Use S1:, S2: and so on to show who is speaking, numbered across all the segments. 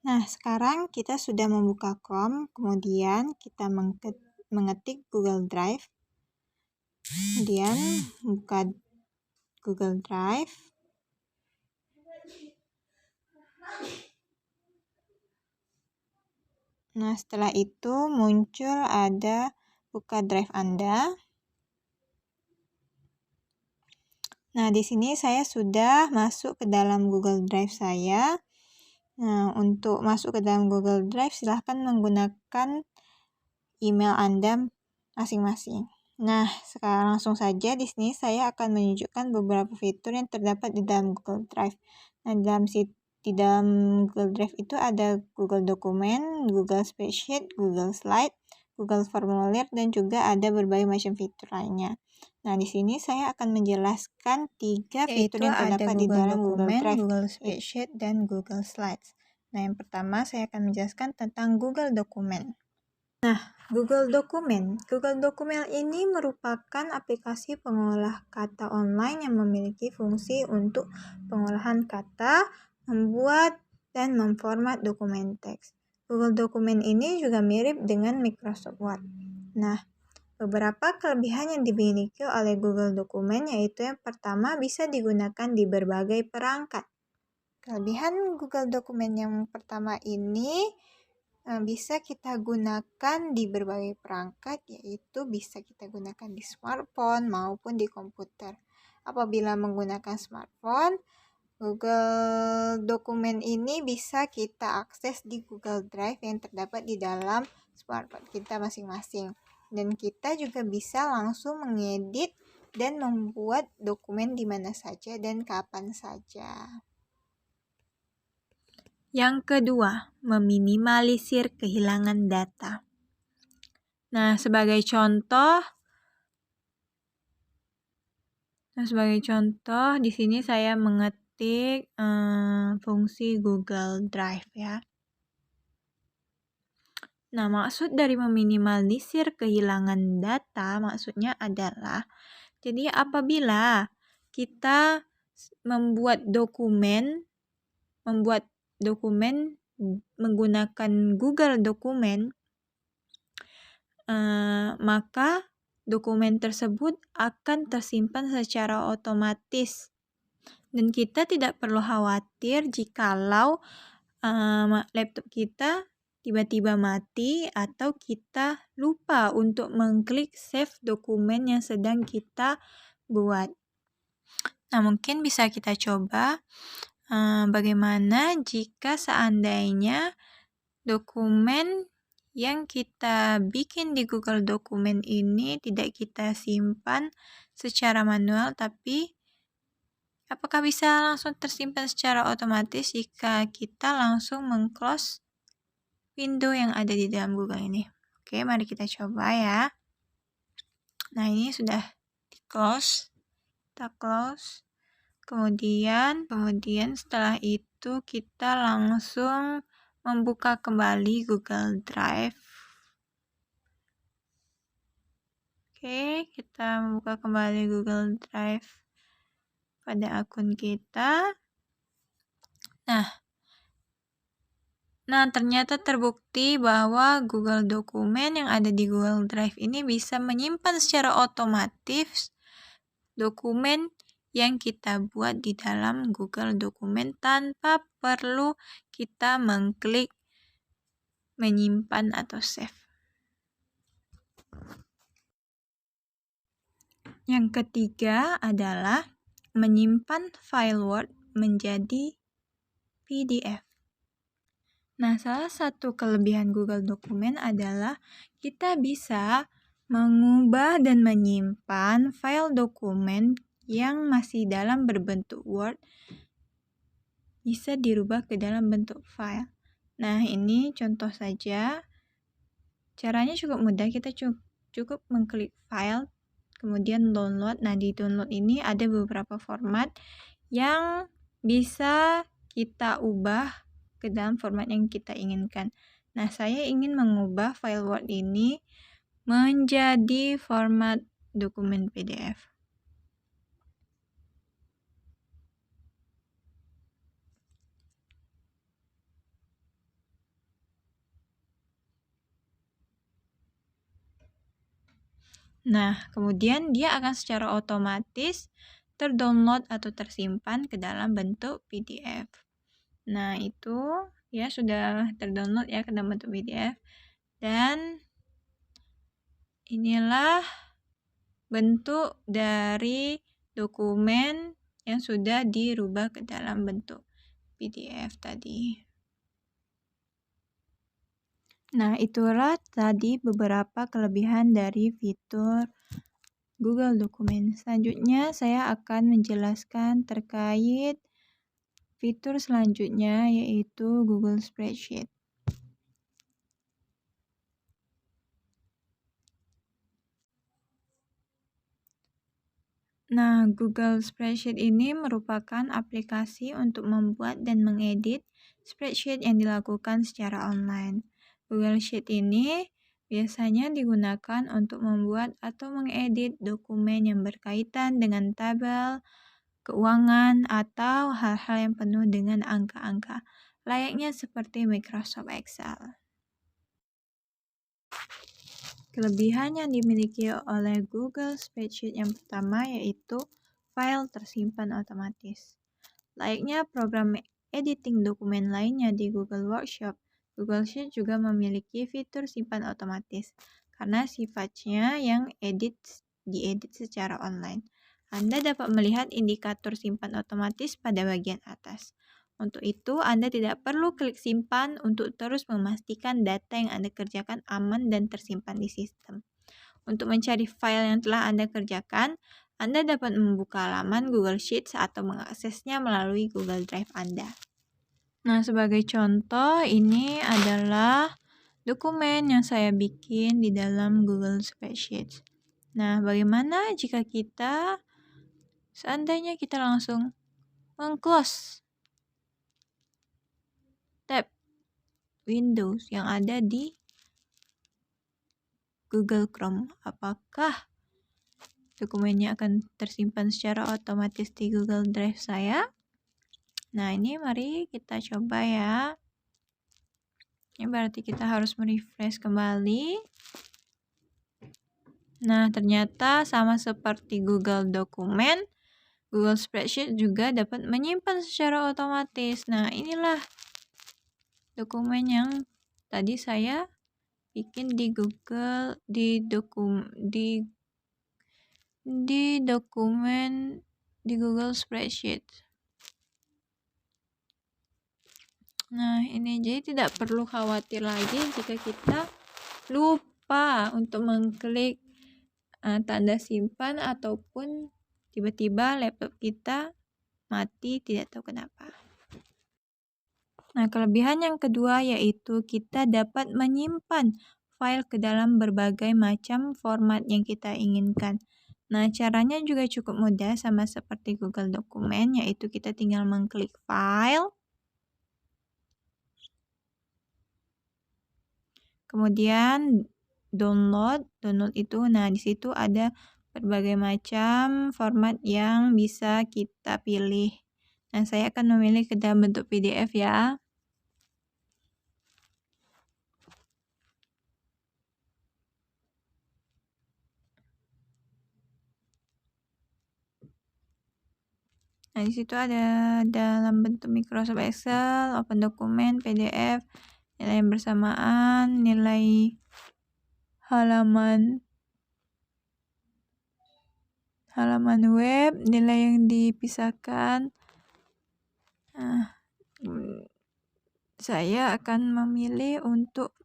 S1: Nah, sekarang kita sudah membuka Chrome, kemudian kita mengetik Google Drive, kemudian buka Google Drive. Nah, setelah itu muncul ada buka Drive Anda. Nah, di sini saya sudah masuk ke dalam Google Drive saya. Nah, untuk masuk ke dalam Google Drive, silahkan menggunakan email Anda masing-masing. Nah, sekarang langsung saja di sini saya akan menunjukkan beberapa fitur yang terdapat di dalam Google Drive. Nah, di dalam Google Drive itu ada Google Dokumen, Google Spreadsheet, Google Slide, Google Formulir, dan juga ada berbagai macam fitur lainnya. Nah, di sini saya akan menjelaskan 3 fitur yang terdapat di dalam Google Drive, Google Spreadsheet, dan Google Slides. Nah, yang pertama saya akan menjelaskan tentang Google Dokumen. Nah, Google Dokumen. Google Dokumen ini merupakan aplikasi pengolah kata online yang memiliki fungsi untuk pengolahan kata, membuat, dan memformat dokumen teks. Google Dokumen ini juga mirip dengan Microsoft Word. Nah, beberapa kelebihan yang dimiliki oleh Google Dokumen yaitu yang pertama bisa digunakan di berbagai perangkat. Kelebihan Google Dokumen yang pertama ini bisa kita gunakan di berbagai perangkat, yaitu bisa kita gunakan di smartphone maupun di komputer. Apabila menggunakan smartphone, Google Dokumen ini bisa kita akses di Google Drive yang terdapat di dalam smartphone kita masing-masing. Dan kita juga bisa langsung mengedit dan membuat dokumen di mana saja dan kapan saja. Yang kedua, meminimalisir kehilangan data. Nah, sebagai contoh di sini saya mengetik fungsi Google Drive ya. Nah, maksud dari meminimalisir kehilangan data maksudnya adalah jadi apabila kita membuat dokumen menggunakan Google Dokumen, maka dokumen tersebut akan tersimpan secara otomatis dan kita tidak perlu khawatir jikalau laptop kita tiba-tiba mati atau kita lupa untuk mengklik save dokumen yang sedang kita buat. Nah, mungkin bisa kita coba bagaimana jika seandainya dokumen yang kita bikin di Google Dokumen ini tidak kita simpan secara manual, tapi apakah bisa langsung tersimpan secara otomatis jika kita langsung meng-close window yang ada di dalam Google ini? Oke, mari kita coba ya. Nah, ini sudah di-close. Kita close. Kemudian setelah itu kita langsung membuka kembali Google Drive. Oke, kita membuka kembali Google Drive pada akun kita. Nah, ternyata terbukti bahwa Google Dokumen yang ada di Google Drive ini bisa menyimpan secara otomatis dokumen yang kita buat di dalam Google Dokumen tanpa perlu kita mengklik menyimpan atau save. Yang ketiga adalah menyimpan file Word menjadi PDF. Nah, salah satu kelebihan Google Dokumen adalah kita bisa mengubah dan menyimpan file dokumen yang masih dalam berbentuk Word bisa dirubah ke dalam bentuk file. Nah, ini contoh saja. Caranya cukup mudah, kita cukup mengklik file, kemudian download. Nah, di download ini ada beberapa format yang bisa kita ubah ke dalam format yang kita inginkan. Nah, saya ingin mengubah file Word ini menjadi format dokumen PDF. Nah, kemudian dia akan secara otomatis terdownload atau tersimpan ke dalam bentuk PDF. Nah, itu ya sudah terdownload ya ke dalam bentuk PDF. Dan inilah bentuk dari dokumen yang sudah dirubah ke dalam bentuk PDF tadi. Nah, itulah tadi beberapa kelebihan dari fitur Google Dokumen. Selanjutnya, saya akan menjelaskan terkait fitur selanjutnya, yaitu Google Spreadsheet. Nah, Google Spreadsheet ini merupakan aplikasi untuk membuat dan mengedit spreadsheet yang dilakukan secara online. Google Sheet ini biasanya digunakan untuk membuat atau mengedit dokumen yang berkaitan dengan tabel, keuangan, atau hal-hal yang penuh dengan angka-angka, layaknya seperti Microsoft Excel. Kelebihan yang dimiliki oleh Google Spreadsheet yang pertama yaitu file tersimpan otomatis. Layaknya program editing dokumen lainnya di Google Workshop, Google Sheet juga memiliki fitur simpan otomatis karena sifatnya yang diedit secara online. Anda dapat melihat indikator simpan otomatis pada bagian atas. Untuk itu, Anda tidak perlu klik simpan untuk terus memastikan data yang Anda kerjakan aman dan tersimpan di sistem. Untuk mencari file yang telah Anda kerjakan, Anda dapat membuka halaman Google Sheets atau mengaksesnya melalui Google Drive Anda. Nah, sebagai contoh, ini adalah dokumen yang saya bikin di dalam Google Spreadsheet. Nah, bagaimana jika seandainya kita langsung meng-close tab Windows yang ada di Google Chrome? Apakah dokumennya akan tersimpan secara otomatis di Google Drive saya? Nah, ini mari kita coba ya. Ini berarti kita harus merefresh kembali. Nah, ternyata sama seperti Google Dokumen, Google Spreadsheet juga dapat menyimpan secara otomatis. Nah, inilah dokumen yang tadi saya bikin di Google Google Spreadsheet. Nah, ini jadi tidak perlu khawatir lagi jika kita lupa untuk mengklik tanda simpan ataupun tiba-tiba laptop kita mati tidak tahu kenapa. Nah, kelebihan yang kedua yaitu kita dapat menyimpan file ke dalam berbagai macam format yang kita inginkan. Nah, caranya juga cukup mudah sama seperti Google Dokumen, yaitu kita tinggal mengklik file, kemudian download itu, nah di situ ada berbagai macam format yang bisa kita pilih. Nah, saya akan memilih ke dalam bentuk PDF ya. Nah, di situ ada dalam bentuk Microsoft Excel, Open Dokumen, PDF, nilai yang bersamaan, nilai halaman web, nilai yang dipisahkan. Nah, saya akan memilih untuk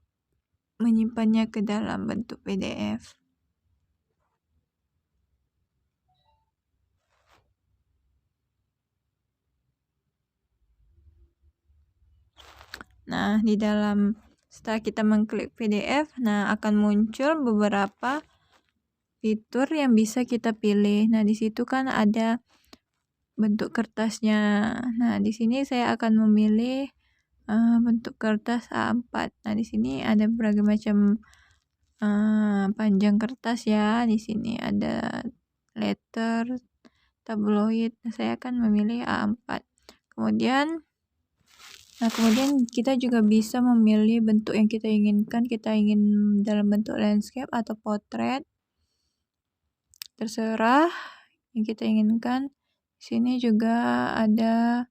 S1: menyimpannya ke dalam bentuk PDF. Nah, setelah kita mengklik PDF, nah akan muncul beberapa fitur yang bisa kita pilih. Nah, di situ kan ada bentuk kertasnya. Nah, di sini saya akan memilih bentuk kertas A4. Nah, di sini ada berbagai macam panjang kertas ya. Di sini ada letter, tabloid. Nah, saya akan memilih A4. Kemudian kita juga bisa memilih bentuk yang kita inginkan. Kita ingin dalam bentuk landscape atau portrait. terserah yang kita inginkan. Di sini juga ada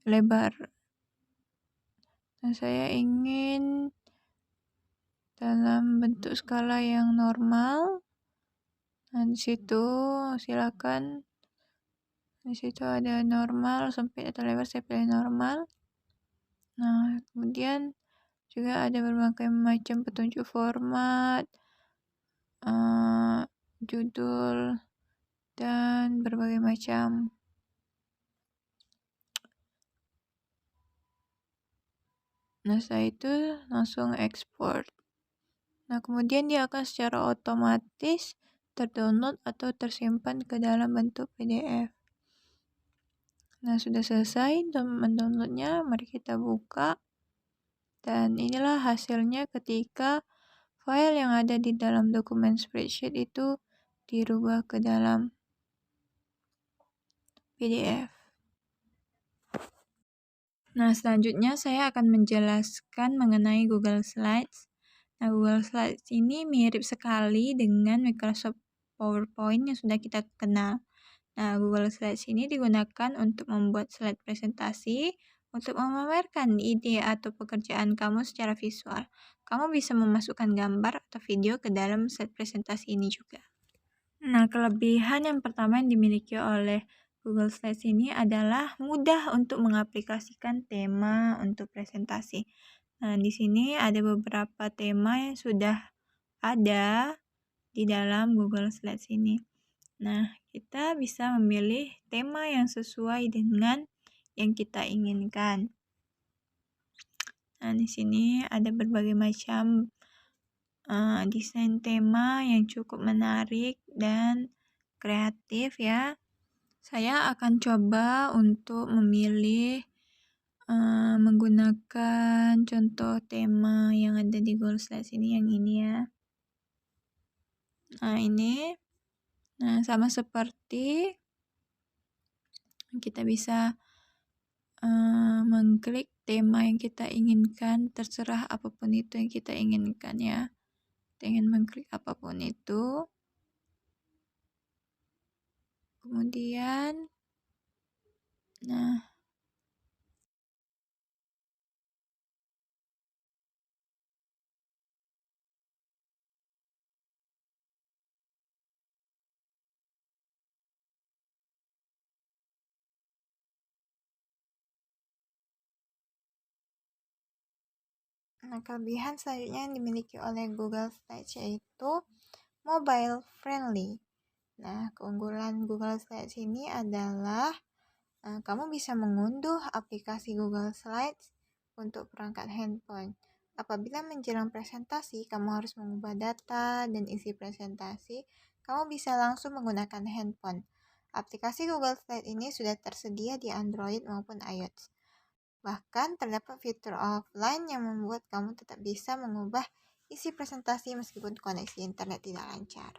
S1: lebar. Nah, saya ingin dalam bentuk skala yang normal. Nah, di situ silakan. Di situ ada normal, sempit atau lebar, saya pilih normal. Nah, kemudian juga ada berbagai macam petunjuk format, judul, dan berbagai macam. Nah, setelah itu langsung export. Nah, kemudian dia akan secara otomatis terdownload atau tersimpan ke dalam bentuk PDF. Nah, sudah selesai mendownloadnya, mari kita buka. Dan inilah hasilnya ketika file yang ada di dalam dokumen spreadsheet itu dirubah ke dalam PDF. Nah, selanjutnya saya akan menjelaskan mengenai Google Slides. Nah, Google Slides ini mirip sekali dengan Microsoft PowerPoint yang sudah kita kenal. Nah, Google Slides ini digunakan untuk membuat slide presentasi, untuk memamerkan ide atau pekerjaan kamu secara visual. Kamu bisa memasukkan gambar atau video ke dalam slide presentasi ini juga. Nah, kelebihan yang pertama yang dimiliki oleh Google Slides ini adalah mudah untuk mengaplikasikan tema untuk presentasi. Nah, di sini ada beberapa tema yang sudah ada di dalam Google Slides ini. Nah, kita bisa memilih tema yang sesuai dengan yang kita inginkan. Nah, di sini ada berbagai macam desain tema yang cukup menarik dan kreatif ya. Saya akan coba untuk memilih menggunakan contoh tema yang ada di Google Slides ini, yang ini ya. Nah, ini. Nah, sama seperti kita bisa mengklik tema yang kita inginkan, terserah apapun itu yang kita inginkan ya. Kita ingin mengklik apapun itu. Kemudian, nah, kelebihan selanjutnya yang dimiliki oleh Google Slides yaitu mobile friendly. Nah, keunggulan Google Slides ini adalah kamu bisa mengunduh aplikasi Google Slides untuk perangkat handphone. Apabila menjelang presentasi, kamu harus mengubah data dan isi presentasi, kamu bisa langsung menggunakan handphone. Aplikasi Google Slides ini sudah tersedia di Android maupun iOS. Bahkan terdapat fitur offline yang membuat kamu tetap bisa mengubah isi presentasi meskipun koneksi internet tidak lancar.